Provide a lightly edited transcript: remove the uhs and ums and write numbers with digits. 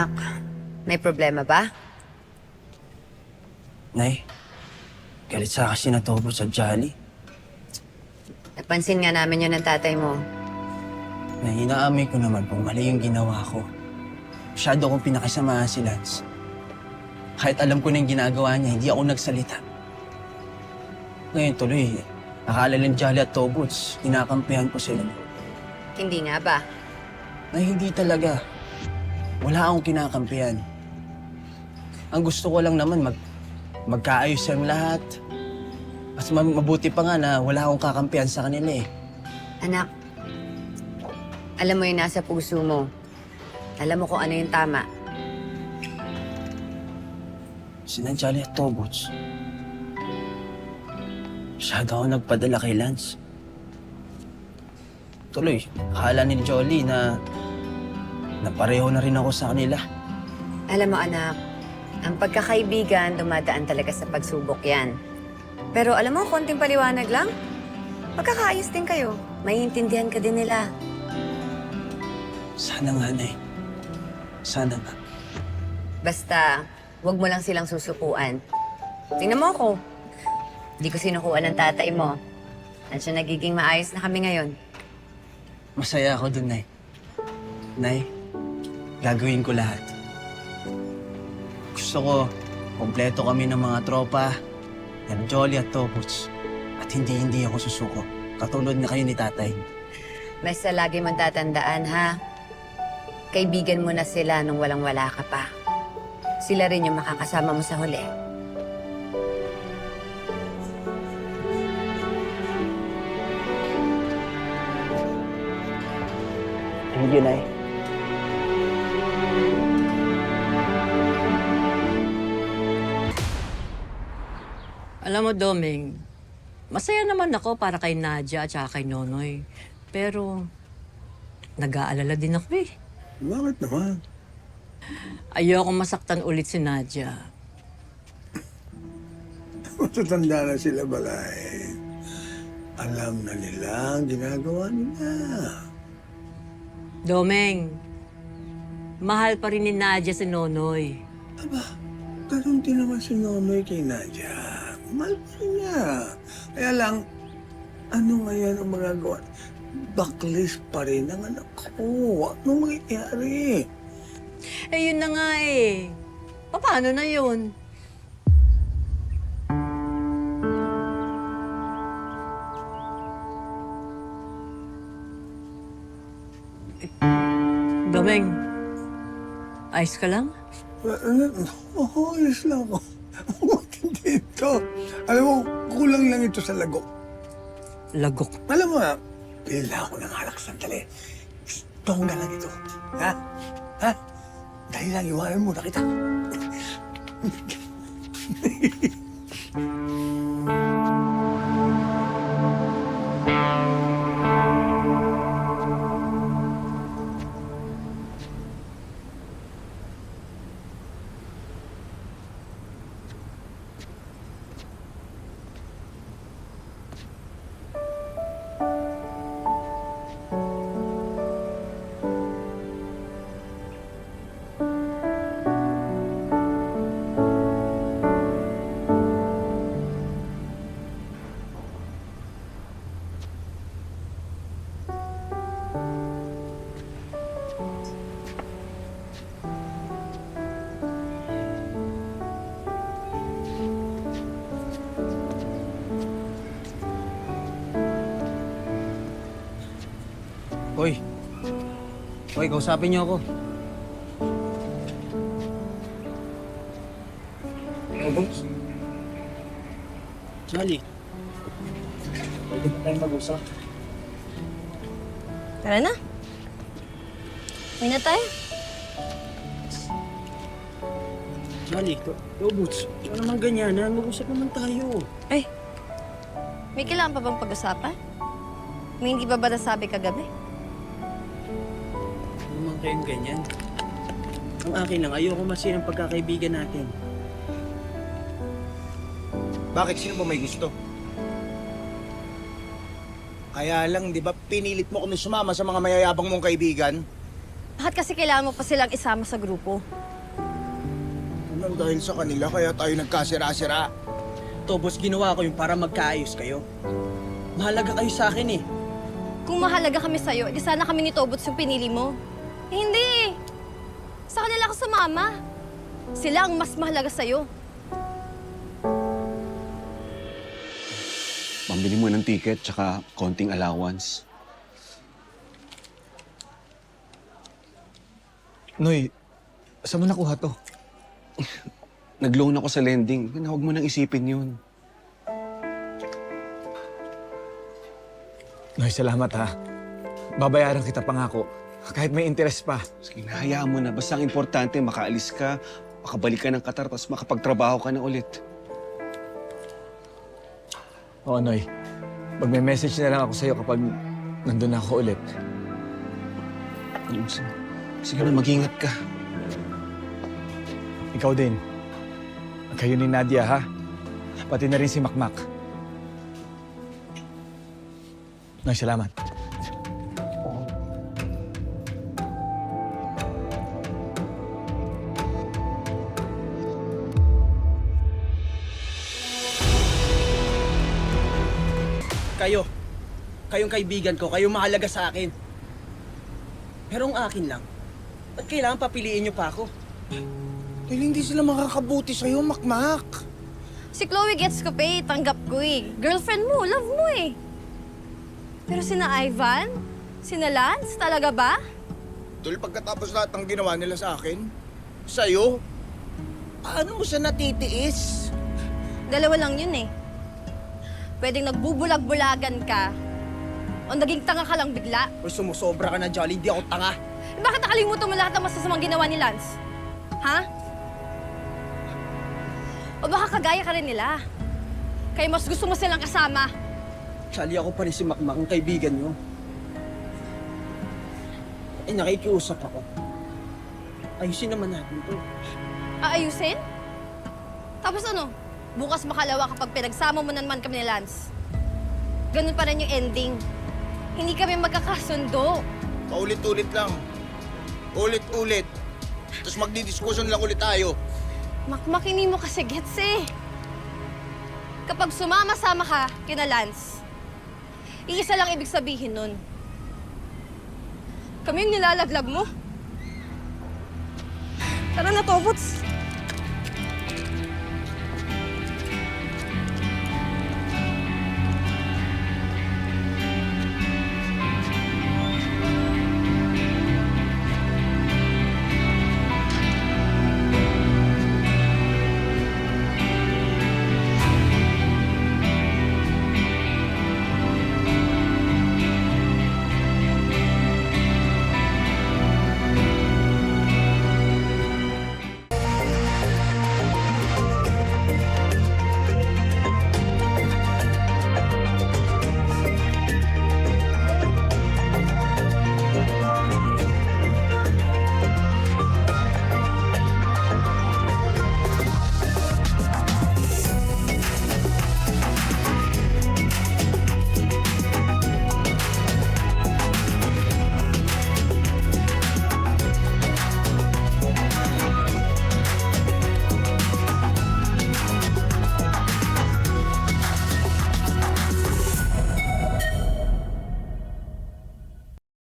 Anak, may problema ba? Nay, galit sa kasi na Tobo sa Jolly. Napansin nga namin yun ng tatay mo. Nay, inaamin ko naman kung mali yung ginawa ko. Masyado akong pinakisamahan si Lance. Kahit alam ko na yung ginagawa niya, hindi ako nagsalita. Ngayon tuloy, akala ng Jolly at Tobots, kinakampihan ko sila. Hindi nga ba? Nay, hindi talaga. Wala akong kinakampihan. Ang gusto ko lang naman magkaayos ang lahat. Mas mabuti pa nga na wala akong kakampihan sa kanila eh. Anak, alam mo yung nasa puso mo. Alam mo kung ano yung tama. Sina Jolly at Tobots. Masyado ako nagpadala kay Lance. Tuloy, akala ni Jolly na pareho na rin ako sa kanila. Alam mo anak, ang pagkakaibigan dumadaan talaga sa pagsubok yan. Pero alam mo, konting paliwanag lang, magkakaayos din kayo. Maiintindihan ka din nila. Sana nga, Nay. Sana nga. Basta, wag mo lang silang susukuan. Tingnan mo ako. Hindi ko sinukuan ng tatay mo. At siya nagiging maayos na kami ngayon. Masaya ako dun, Nay. Nay, gagawin ko lahat. Gusto ko, kompleto kami ng mga tropa, ng Jolly at Tobots. At hindi ako susuko. Katulad na kayo ni tatay. Basta lagi mong tatandaan, ha? Kaibigan mo na sila nung walang-wala ka pa. Sila rin yung makakasama mo sa huli. Thank you, Nay. Alam mo, Doming, masaya naman ako para kay Nadia at saka kay Nonoy. Pero, nag-aalala din ako eh. Bakit naman? Ayoko masaktan ulit si Nadia. Matatanda na sila, Balay. Alam na nila ang ginagawa nila. Domeng, mahal pa rin ni Nadia si Nonoy. Aba, ganun din naman si Nonoy kay Nadia. Mahal pa rin niya. Kaya lang, ano ngayon ang magagawa? Backlist pa rin ang anak ko. Ano mangyayari? Eh, yun na nga eh. Paano na yun? Domeng, ayos ka lang? Oo, alis lang ako. Hindi ito. Alam mo, kulang lang ito sa lagok. Lagok. Alam mo nga, pila ako ng alak sandali. Tongga lang ito. Ha? Ha? Dahil lang, iwanan mo na kita. Hoy. Hoy, kausapin niyo ako. Tobots? Jolly. Pwede ba tayong mag-usap? Tara na. Uwi na tayo. Jolly, Tobots. Ikaw naman ganyan, ha? Mag-usap naman tayo. Ay, may kailangan pa bang pag-usapan? May hindi ba ba nasabi kagabi? Ano naman kayong ganyan? Ang akin lang, ayoko masira ang pagkakaibigan natin. Bakit? Sino ba may gusto? Kaya lang, di ba, pinilit mo kami sumama sa mga mayayabang mong kaibigan? Bakit kasi kailangan mo pa silang isama sa grupo? Nang dahil sa kanila, kaya tayo nagkasira-sira. Tobos, ginawa ko yung para magkaayos kayo. Mahalaga kayo sa akin eh. Kung mahalaga kami sa'yo, di sana kami ni Tobots yung pinili mo. Eh, hindi eh. Sa kanila ako sumama. Sila ang mas mahalaga sa'yo. Pambili mo ng ticket tsaka konting allowance. Noy, saan mo nakuha to? Nag-loan ako sa lending. Huwag mo nang isipin yun. Noy, salamat ha. Babayaran kita pangako. Kahit may interest pa. Sige, hayaan mo na. Basta ang importante, makaalis ka, makabalik ka ng Qatar, tapos makapagtrabaho ka na ulit. Oo, Noy. Magme-message na lang ako sa'yo kapag nandun na ako ulit. Sige na, mag-ingat ka. Ikaw din. Kayo ni Nadia, ha? Pati na rin si Makmak. Noy, salamat. Kayong kaibigan ko, kayong mahalaga sa akin. Pero ang akin lang, ba't kailangan papiliin niyo pa ako? Dahil hindi sila makakabuti sa'yo, Makmak. Si Chloe gets ko pa eh, tanggap ko eh. Girlfriend mo, love mo eh. Pero sina Ivan? Sina Lance, talaga ba? Tol, pagkatapos lahat ng ginawa nila sa akin, sa'yo, paano mo siya natitiis? Dalawa lang yun eh. Pwedeng nagbubulag-bulagan ka o naging tanga ka lang bigla. O sumusobra ka na, Jolly, hindi ako tanga. Eh, bakit nakalimutan mo lahat ng masasamang ginawa ni Lance? Ha? O baka kagaya ka rin nila? Kaya mas gusto mo silang kasama. Jolly, ako pa rin si Makmak, ang kaibigan niyo. Eh, nakikiusap ako. Ayusin naman natin to. Aayusin? Tapos ano? Bukas makalawa kapag pinagsama mo na naman kami ni Lance. Ganun pa rin yung ending. Hindi kami magkakasundo. Paulit-ulit lang. Ulit-ulit. Tapos magdidiskusyon lang ulit tayo. Makmak, hindi mo kasi gets eh. Kapag sumama-sama ka kina Lance, iisa lang ibig sabihin nun. Kami yung nilalaglag mo. Tara na, Tobots.